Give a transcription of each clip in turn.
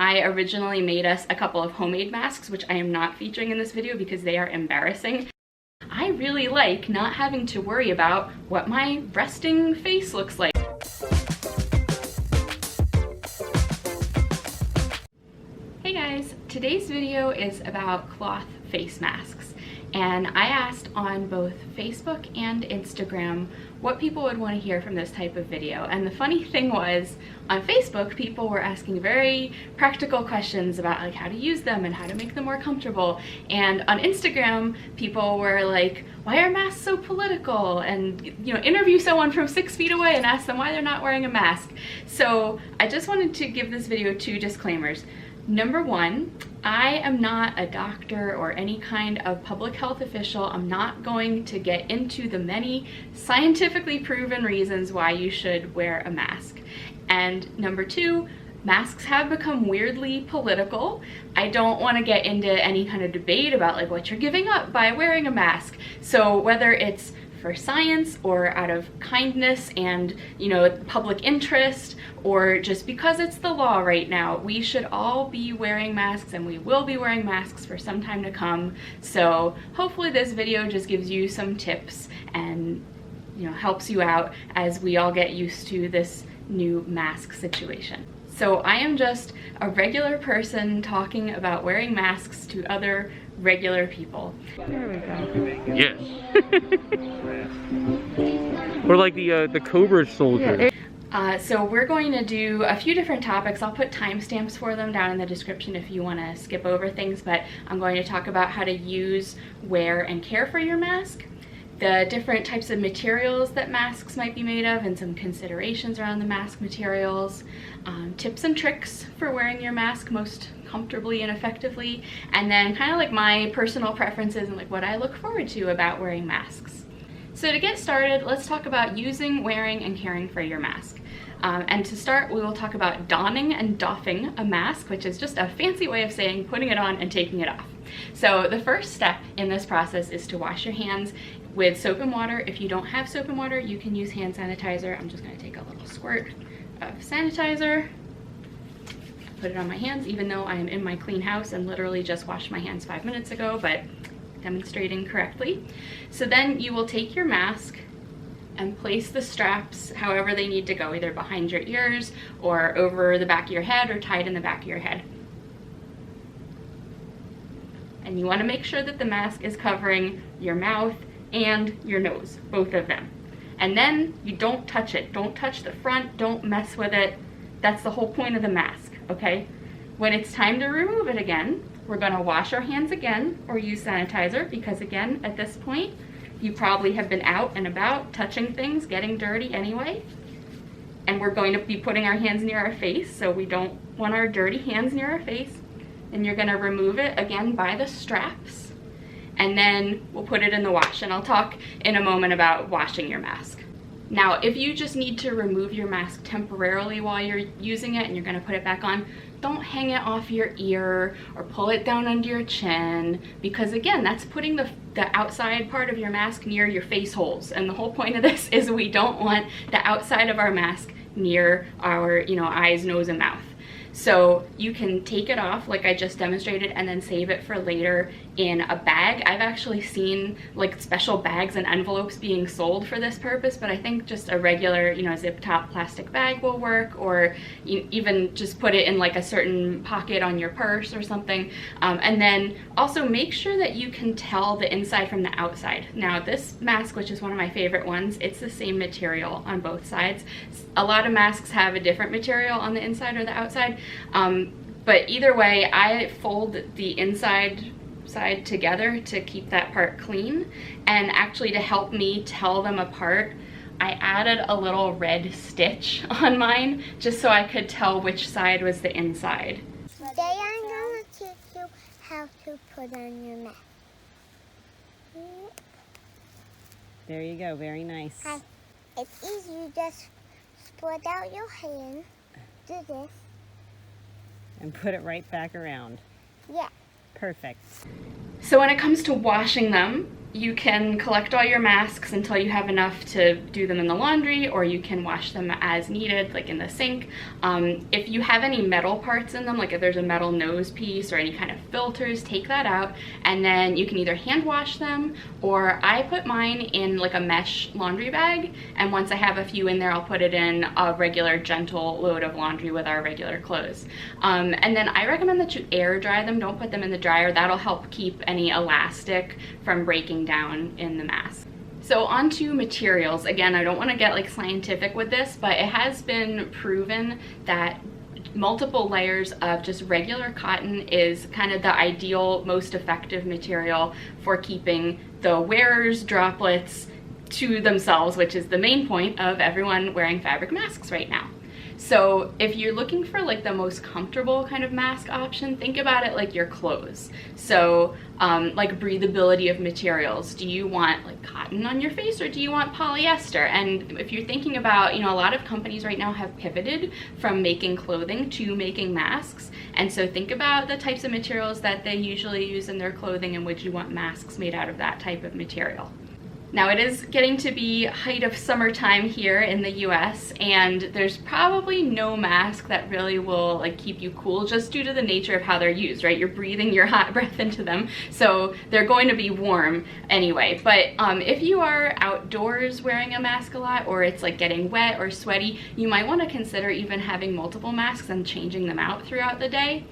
I originally made us a couple of homemade masks, which I am not featuring in this video because they are embarrassing. I really like not having to worry about what my resting face looks like. Hey guys, today's video is about cloth face masks, and I asked on both Facebook and Instagram what people would want to hear from this type of video. And the funny thing was, on Facebook people were asking very practical questions about like how to use them and how to make them more comfortable, and on Instagram people were like, why are masks so political, and you know, interview someone from 6 feet away and ask them why they're not wearing a mask. So I just wanted to give this video 2 disclaimers. Number 1, I am not a doctor or any kind of public health official. I'm not going to get into the many scientifically proven reasons why you should wear a mask. And number 2, masks have become weirdly political. I don't want to get into any kind of debate about like what you're giving up by wearing a mask. So whether it's for science or out of kindness and, you know, public interest, or just because it's the law right now, we should all be wearing masks, and we will be wearing masks for some time to come. So hopefully this video just gives you some tips and, you know, helps you out as we all get used to this new mask situation. So I am just a regular person talking about wearing masks to other regular people. There we go. Yes. Or like the Cobra soldier. So we're going to do a few different topics. I'll put timestamps for them down in the description if you want to skip over things, but I'm going to talk about how to use, wear, and care for your mask, the different types of materials that masks might be made of, and some considerations around the mask materials, tips and tricks for wearing your mask most comfortably and effectively, and then kind of like my personal preferences and like what I look forward to about wearing masks. So to get started, let's talk about using, wearing, and caring for your mask. And to start, we will talk about donning and doffing a mask, which is just a fancy way of saying putting it on and taking it off. So the first step in this process is to wash your hands with soap and water. If you don't have soap and water, you can use hand sanitizer. I'm just going to take a little squirt of sanitizer, put it on my hands, even though I am in my clean house and literally just washed my hands 5 minutes ago, but demonstrating correctly. So then you will take your mask and place the straps however they need to go, either behind your ears or over the back of your head or tied in the back of your head. And you want to make sure that the mask is covering your mouth and your nose, both of them. And then you don't touch it. Don't touch the front, don't mess with it. That's the whole point of the mask, okay? When it's time to remove it again, we're gonna wash our hands again or use sanitizer, because again, at this point, you probably have been out and about touching things, getting dirty anyway. And we're going to be putting our hands near our face, so we don't want our dirty hands near our face. And you're gonna remove it again by the straps, and then we'll put it in the wash. And I'll talk in a moment about washing your mask. Now, if you just need to remove your mask temporarily while you're using it and you're gonna put it back on, don't hang it off your ear or pull it down under your chin, because again, that's putting the outside part of your mask near your face holes. And the whole point of this is we don't want the outside of our mask near our, you know, eyes, nose, and mouth. So you can take it off like I just demonstrated and then save it for later in a bag. I've actually seen like special bags and envelopes being sold for this purpose, but I think just a regular, you know, zip top plastic bag will work, or even just put it in like a certain pocket on your purse or something. And then also make sure that you can tell the inside from the outside. Now this mask, which is one of my favorite ones, it's the same material on both sides. A lot of masks have a different material on the inside or the outside. But either way, I fold the inside side together to keep that part clean, and actually to help me tell them apart, I added a little red stitch on mine just so I could tell which side was the inside. Today I'm going to teach you how to put on your mask. There you go, very nice. Hi. It's easy, you just spread out your hand, do this. And put it right back around. Yeah. Perfect. So when it comes to washing them, You can collect all your masks until you have enough to do them in the laundry, or you can wash them as needed, like in the sink. If you have any metal parts in them, like if there's a metal nose piece or any kind of filters, take that out, and then you can either hand wash them, or I put mine in like a mesh laundry bag, and once I have a few in there, I'll put it in a regular gentle load of laundry with our regular clothes. And then I recommend that you air dry them. Don't put them in the dryer. That'll help keep any elastic from breaking down in the mask. So on to materials. Again, I don't want to get like scientific with this, but it has been proven that multiple layers of just regular cotton is kind of the ideal, most effective material for keeping the wearer's droplets to themselves, which is the main point of everyone wearing fabric masks right now. So if you're looking for like the most comfortable kind of mask option, think about it like your clothes. So like breathability of materials. Do you want like cotton on your face, or do you want polyester? And if you're thinking about, you know, a lot of companies right now have pivoted from making clothing to making masks. And so think about the types of materials that they usually use in their clothing, and would you want masks made out of that type of material? Now it is getting to be height of summertime here in the US, and there's probably no mask that really will like keep you cool, just due to the nature of how they're used, right? You're breathing your hot breath into them, so they're going to be warm anyway. But if you are outdoors wearing a mask a lot, or it's like getting wet or sweaty, you might want to consider even having multiple masks and changing them out throughout the day.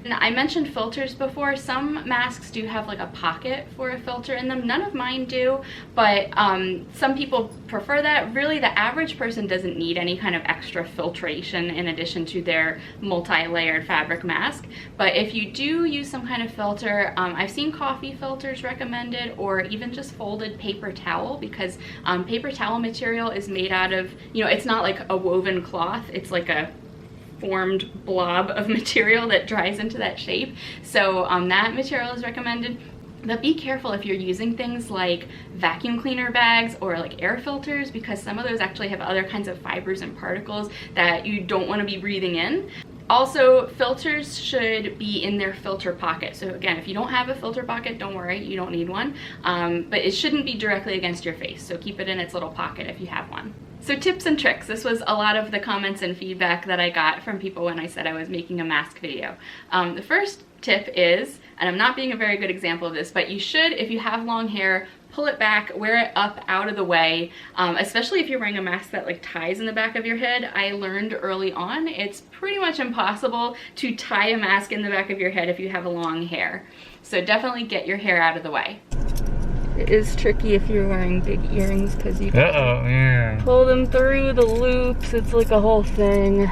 And I mentioned filters before. Some masks do have like a pocket for a filter in them. None of mine do, but some people prefer that. Really, the average person doesn't need any kind of extra filtration in addition to their multi-layered fabric mask. But if you do use some kind of filter, I've seen coffee filters recommended, or even just folded paper towel, because paper towel material is made out of, you know, it's not like a woven cloth, it's like a formed blob of material that dries into that shape. So that material is recommended. But be careful if you're using things like vacuum cleaner bags or like air filters, because some of those actually have other kinds of fibers and particles that you don't want to be breathing in. Also, filters should be in their filter pocket. So again, if you don't have a filter pocket, don't worry, you don't need one. But it shouldn't be directly against your face, so keep it in its little pocket if you have one. So tips and tricks. This was a lot of the comments and feedback that I got from people when I said I was making a mask video. The first tip is, and I'm not being a very good example of this, but you should, if you have long hair, pull it back, wear it up out of the way, especially if you're wearing a mask that like ties in the back of your head. I learned early on it's pretty much impossible to tie a mask in the back of your head if you have long hair. So definitely get your hair out of the way. It is tricky if you're wearing big earrings, because you can pull them through the loops. It's like a whole thing.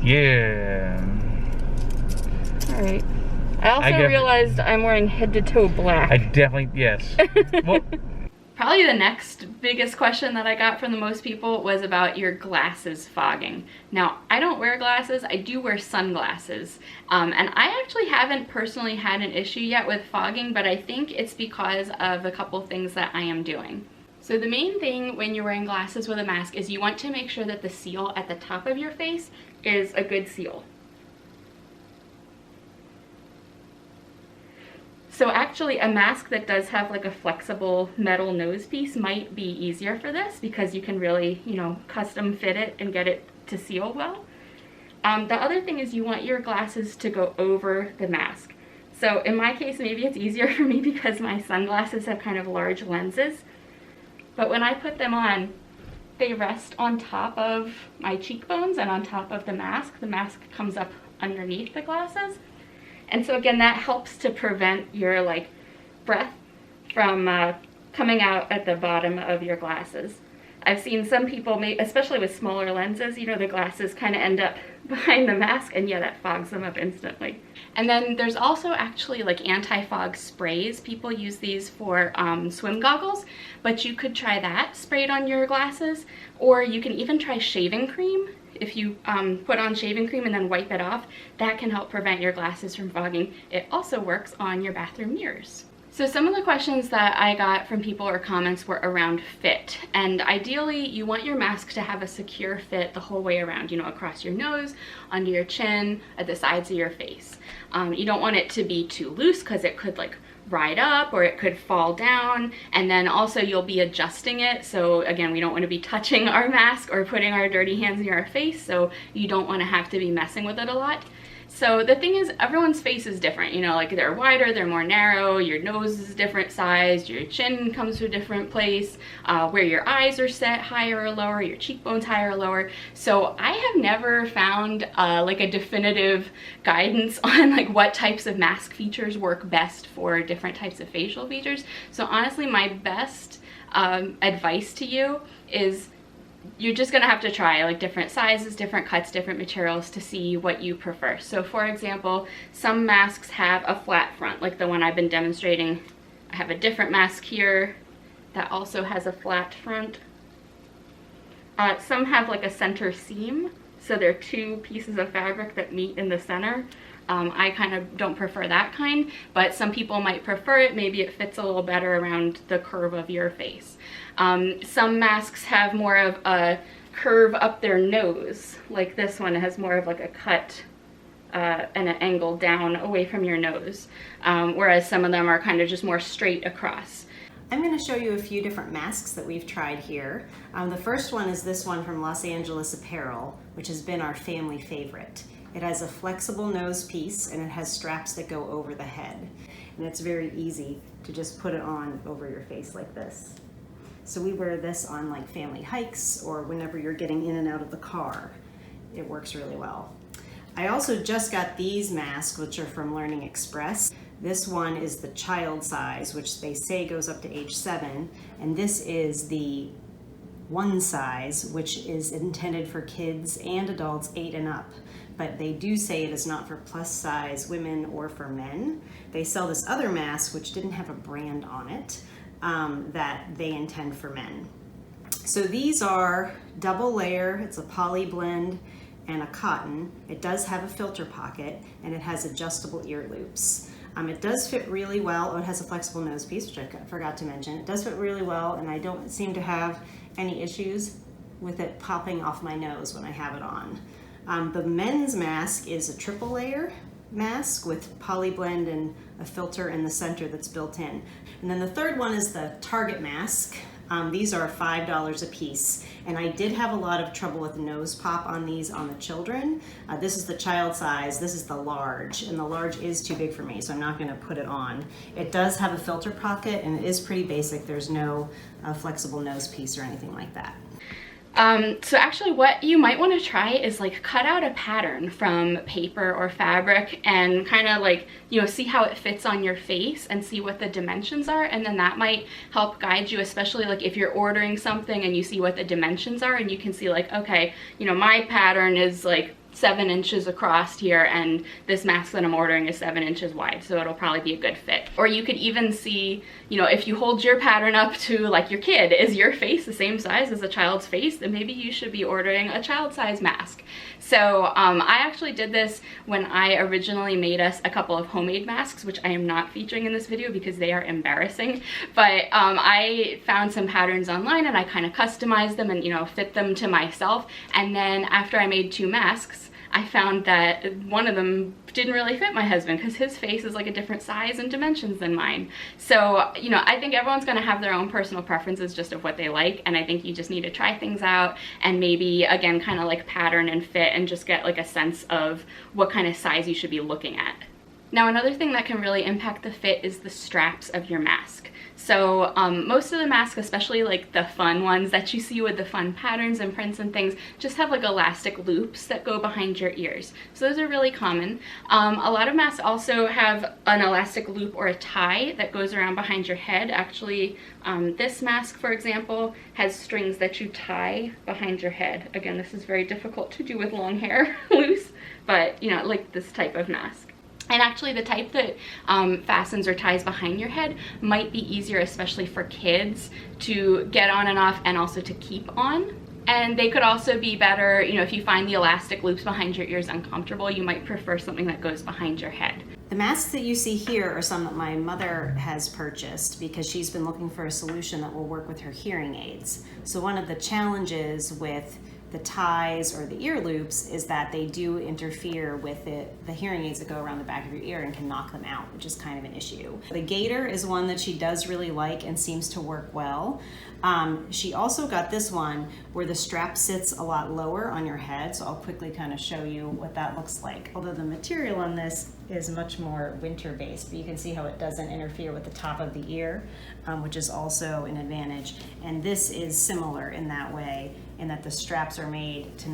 Yeah. Alright. I also realized I'm wearing head to toe black. I definitely, yes. Well, probably the next biggest question that I got from the most people was about your glasses fogging. Now, I don't wear glasses, I do wear sunglasses. And I actually haven't personally had an issue yet with fogging, but I think it's because of a couple things that I am doing. So the main thing when you're wearing glasses with a mask is you want to make sure that the seal at the top of your face is a good seal. So actually a mask that does have like a flexible metal nose piece might be easier for this, because you can really, you know, custom fit it and get it to seal well. The other thing is you want your glasses to go over the mask. So in my case, maybe it's easier for me because my sunglasses have kind of large lenses. But when I put them on, they rest on top of my cheekbones and on top of the mask. The mask comes up underneath the glasses. And so again, that helps to prevent your like breath from coming out at the bottom of your glasses. I've seen some people, especially with smaller lenses, you know, the glasses kind of end up behind the mask, and yeah, that fogs them up instantly. And then there's also actually like anti-fog sprays. People use these for swim goggles, but you could try that sprayed on your glasses, or you can even try shaving cream. If you put on shaving cream and then wipe it off, that can help prevent your glasses from fogging. It also works on your bathroom mirrors. So some of the questions that I got from people or comments were around fit. And ideally, you want your mask to have a secure fit the whole way around, you know, across your nose, under your chin, at the sides of your face. You don't want it to be too loose because it could like ride up or it could fall down, and then also you'll be adjusting it. So again, we don't want to be touching our mask or putting our dirty hands near our face, so you don't want to have to be messing with it a lot. So the thing is, everyone's face is different, you know, like they're wider, they're more narrow, your nose is a different size, your chin comes to a different place, where your eyes are set higher or lower, your cheekbones higher or lower. So I have never found like a definitive guidance on like what types of mask features work best for different types of facial features. So honestly, my best advice to you is you're just gonna have to try like different sizes, different cuts, different materials to see what you prefer. So for example, some masks have a flat front, like the one I've been demonstrating. I have a different mask here that also has a flat front. Some have like a center seam, so they're two pieces of fabric that meet in the center. I kind of don't prefer that kind, but some people might prefer it. Maybe it fits a little better around the curve of your face. Some masks have more of a curve up their nose, like this one has more of like a cut and an angle down away from your nose, whereas some of them are kind of just more straight across. I'm going to show you a few different masks that we've tried here. The first one is this one from Los Angeles Apparel, which has been our family favorite. It has a flexible nose piece and it has straps that go over the head. And it's very easy to just put it on over your face like this. So we wear this on like family hikes or whenever you're getting in and out of the car. It works really well. I also just got these masks, which are from Learning Express. This one is the child size, which they say goes up to age 7. And this is the one size, which is intended for kids and adults 8 and up. But they do say it is not for plus size women or for men. They sell this other mask, which didn't have a brand on it, that they intend for men. So these are double layer, it's a poly blend and a cotton. It does have a filter pocket and it has adjustable ear loops. It does fit really well. Oh, it has a flexible nose piece, which I forgot to mention. It does fit really well, and I don't seem to have any issues with it popping off my nose when I have it on. The men's mask is a triple layer mask with poly blend and a filter in the center that's built in. And then the third one is the Target mask. These are $5 a piece, and I did have a lot of trouble with nose pop on these on the children. This is the child size, this is the large, and the large is too big for me, so I'm not gonna put it on. It does have a filter pocket, and it is pretty basic. There's no flexible nose piece or anything like that. So actually what you might want to try is like cut out a pattern from paper or fabric and kind of like, you know, see how it fits on your face and see what the dimensions are, and then that might help guide you, especially like if you're ordering something and you see what the dimensions are and you can see like, okay, you know, my pattern is like 7 inches across here and this mask that I'm ordering is 7 inches wide, so it'll probably be a good fit. Or you could even see, you know, if you hold your pattern up to like your kid, is your face the same size as a child's face? Then maybe you should be ordering a child size mask. So I actually did this when I originally made us a couple of homemade masks, which I am not featuring in this video because they are embarrassing, but I found some patterns online and I kind of customized them and, you know, fit them to myself. And then after I made 2 masks, I found that one of them didn't really fit my husband because his face is like a different size and dimensions than mine. So, you know, I think everyone's gonna have their own personal preferences just of what they like, and I think you just need to try things out and maybe, again, kind of like pattern and fit and just get like a sense of what kind of size you should be looking at. Now, another thing that can really impact the fit is the straps of your mask. So most of the masks, especially like the fun ones that you see with the fun patterns and prints and things, just have like elastic loops that go behind your ears. So those are really common. A lot of masks also have an elastic loop or a tie that goes around behind your head. Actually, this mask, for example, has strings that you tie behind your head. Again, this is very difficult to do with long hair loose, but you know, like this type of mask. And actually the type that fastens or ties behind your head might be easier, especially for kids, to get on and off and also to keep on. And they could also be better, you know, if you find the elastic loops behind your ears uncomfortable, you might prefer something that goes behind your head. The masks that you see here are some that my mother has purchased because she's been looking for a solution that will work with her hearing aids. So one of the challenges with the ties or the ear loops is that they do interfere with the hearing aids that go around the back of your ear and can knock them out, which is kind of an issue. The gaiter is one that she does really like and seems to work well. She also got this one where the strap sits a lot lower on your head, so I'll quickly kind of show you what that looks like. Although the material on this is much more winter based, but you can see how it doesn't interfere with the top of the ear, which is also an advantage. And this is similar in that way, in that the straps are made to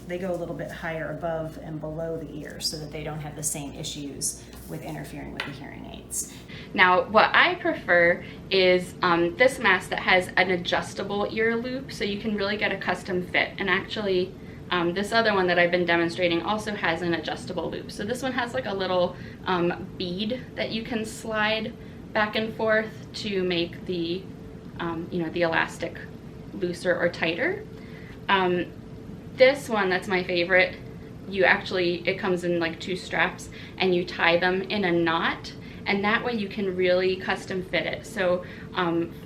they go a little bit higher above and below the ear so that they don't have the same issues with interfering with the hearing aids. Now, what I prefer is this mask that has an adjustable ear loop, so you can really get a custom fit. And actually, this other one that I've been demonstrating also has an adjustable loop. So this one has like a little bead that you can slide back and forth to make the, the elastic looser or tighter. This one, that's my favorite, it comes in like 2 straps and you tie them in a knot, and that way you can really custom fit it. So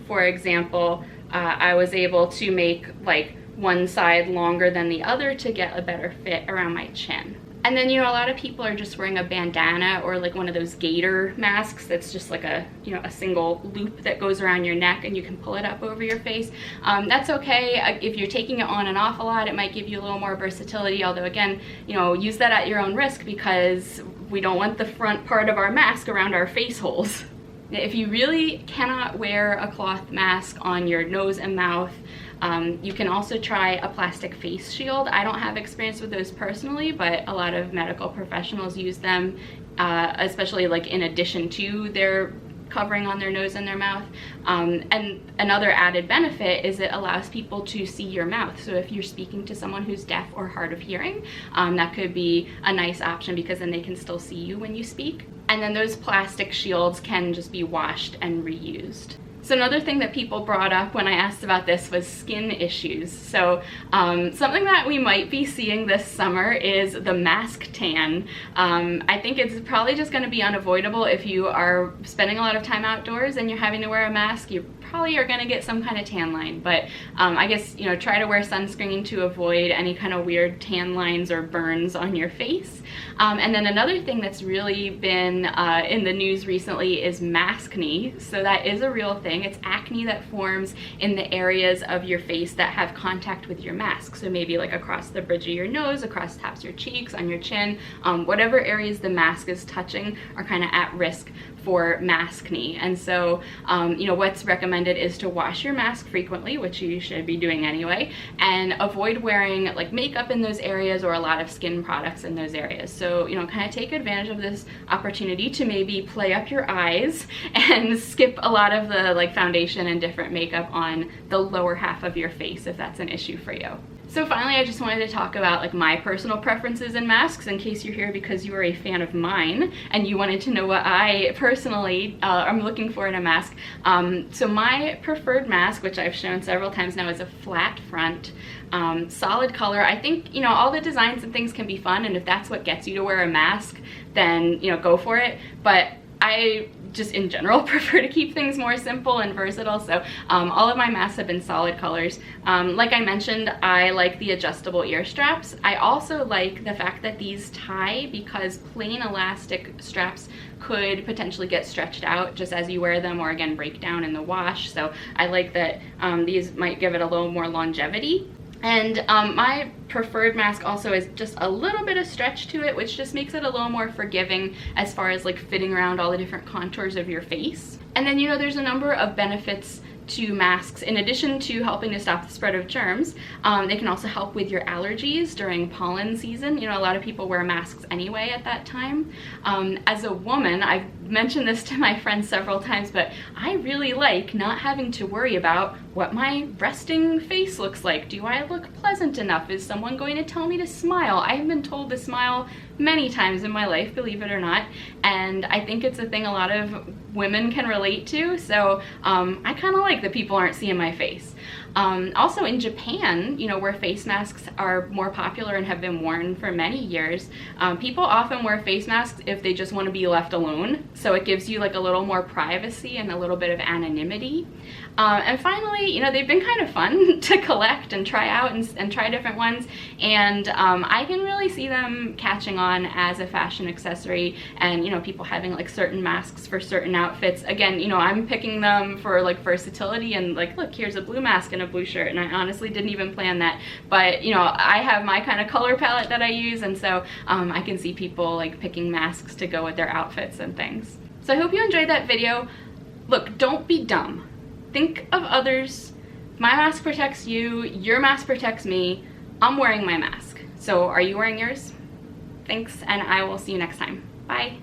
for example, I was able to make like one side longer than the other to get a better fit around my chin. And then, a lot of people are just wearing a bandana or like one of those gaiter masks that's just like a single loop that goes around your neck and you can pull it up over your face. That's okay. If you're taking it on and off a lot, it might give you a little more versatility, although again, use that at your own risk because we don't want the front part of our mask around our face holes. If you really cannot wear a cloth mask on your nose and mouth, you can also try a plastic face shield. I don't have experience with those personally, but a lot of medical professionals use them, especially like in addition to their covering on their nose and their mouth. And another added benefit is it allows people to see your mouth. So if you're speaking to someone who's deaf or hard of hearing, that could be a nice option because then they can still see you when you speak. And then those plastic shields can just be washed and reused. So another thing that people brought up when I asked about this was skin issues. So something that we might be seeing this summer is the mask tan. I think it's probably just going to be unavoidable if you are spending a lot of time outdoors and you're having to wear a mask. You probably are going to get some kind of tan line, but I guess try to wear sunscreen to avoid any kind of weird tan lines or burns on your face. And then another thing that's really been in the news recently is maskne. So that is a real thing. It's acne that forms in the areas of your face that have contact with your mask. So maybe like across the bridge of your nose, across the tops of your cheeks, on your chin, whatever areas the mask is touching are kind of at risk for maskne. And so what's recommended is to wash your mask frequently, which you should be doing anyway, and avoid wearing like makeup in those areas or a lot of skin products in those areas. So kind of take advantage of this opportunity to maybe play up your eyes and skip a lot of the like foundation and different makeup on the lower half of your face if that's an issue for you. So finally, I just wanted to talk about like my personal preferences in masks in case you're here because you are a fan of mine and you wanted to know what I personally am looking for in a mask. So my preferred mask, which I've shown several times now, is a flat front, solid color. I think, all the designs and things can be fun, and if that's what gets you to wear a mask, then, go for it. But I just in general prefer to keep things more simple and versatile, so all of my masks have been solid colors. Like I mentioned, I like the adjustable ear straps. I also like the fact that these tie because plain elastic straps could potentially get stretched out just as you wear them, or again break down in the wash. So I like that these might give it a little more longevity. And my preferred mask also is just a little bit of stretch to it, which just makes it a little more forgiving as far as like fitting around all the different contours of your face. And then, there's a number of benefits to masks. In addition to helping to stop the spread of germs, they can also help with your allergies during pollen season. A lot of people wear masks anyway at that time. As a woman, I've mentioned this to my friends several times, but I really like not having to worry about what my resting face looks like. Do I look pleasant enough? Is someone going to tell me to smile? I have been told to smile many times in my life, believe it or not, and I think it's a thing a lot of women can relate to, so I kind of like that people aren't seeing my face. Also in Japan, you know, where face masks are more popular and have been worn for many years, people often wear face masks if they just want to be left alone. So it gives you like a little more privacy and a little bit of anonymity. And finally, you know, they've been kind of fun to collect and try out and try different ones. And I can really see them catching on as a fashion accessory, and, you know, people having like certain masks for certain outfits. Again, you know, I'm picking them for like versatility and like, look, here's a blue mask and a blue shirt, and I honestly didn't even plan that. But, you know, I have my kind of color palette that I use, and so I can see people like picking masks to go with their outfits and things. So I hope you enjoyed that video. Look, don't be dumb. Think of others. My mask protects you, your mask protects me. I'm wearing my mask. So are you wearing yours? Thanks, and I will see you next time. Bye.